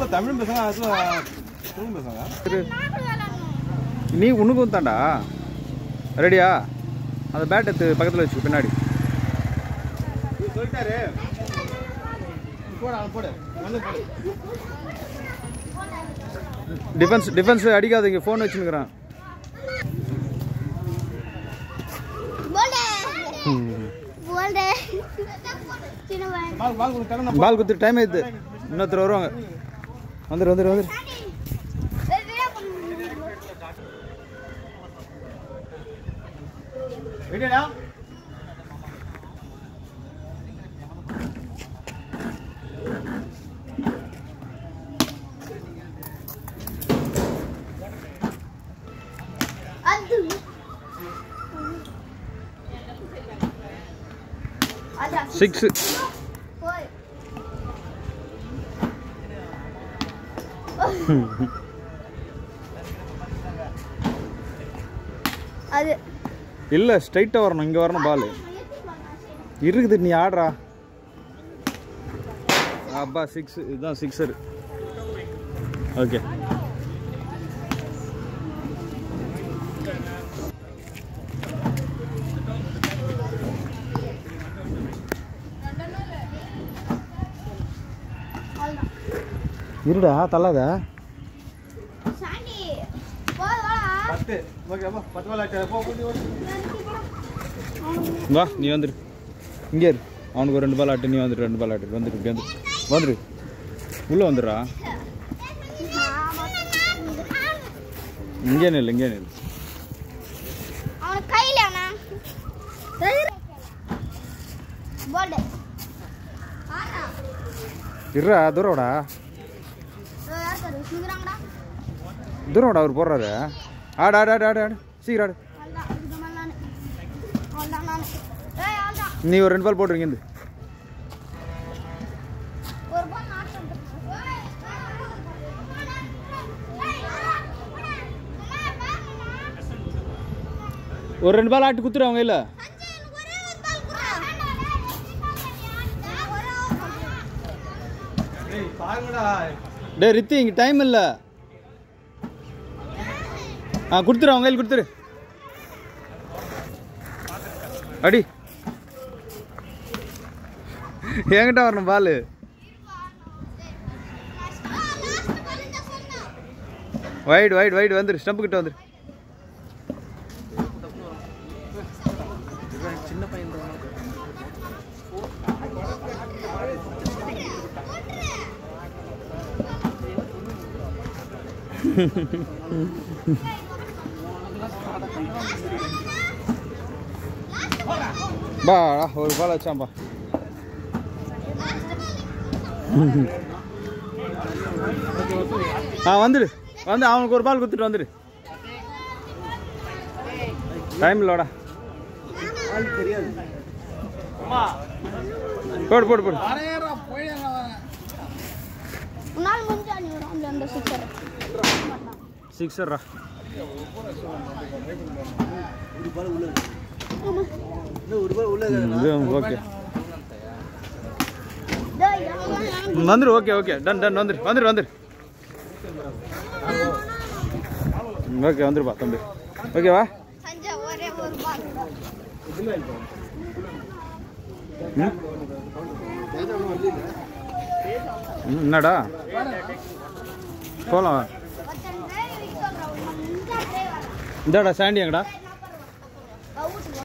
தமிழ் பசங்க தமிழ் பசங்க நீ உனக்கு தாண்டா ரெடியா அந்த பேட் எடுத்து பக்கத்தில் வச்சு பின்னாடி சொல்லிட்டாரு போடு டிஃபென்ஸ் அடிக்காதீங்க ஃபோன் வச்சுன்னுக்குறான் பால் குத்து டைம் ஆயிடுது இன்னொருத்தர் வருவாங்க வந்துரு ரெடியா சிக்ஸ் அது இல்ல ஸ்ட்ரைட்டா வரணும் இங்க வரணும் பால் இருக்குது நீ ஆடுறா அப்பா 6 இதுதான் சிக்ஸர் ஓகே இருடா தள்ளாத வா நீ வந்துரு இங்கே இரு அவனுக்கு ஒரு 2 பால் ஆட்டு நீ வந்துரு 2 பால் ஆட்டு வந்துரு இப்படி வந்துரு உள்ள வந்துடுறா இங்கே நில்லு இருடா தூரம்டா அவர் போடுறாரு ஆடு சீக்கிரம் நீ ஒரு 2 பால் போட்டுருங்க இந்த ஒரு 2 பால் ஆட்டு குத்துரு அவங்க இல்ல டே ரித்தி இங்க டைம் இல்ல கொடுத்துரு அவங்க கையில் கொடுத்துரு அடி என்கிட்ட வரணும் பால் வைட் வந்துரு ஸ்டம்ப் கிட்ட வந்துரு சின்ன பையன் பா ஒரு பால் வச்சாம்பா வந்துடு அவனுக்கு ஒரு பால் கொடுத்துட்டு வந்துடு டைம் இல்லோடா போடு சிக்ஸர்ரா ஓகே வந்துரு ஓகே டன் வந்துரு ஓகே வந்துருப்பா தம்பி ஓகேவா என்னடா போலாம் இந்தாடா சாண்டி எங்கடா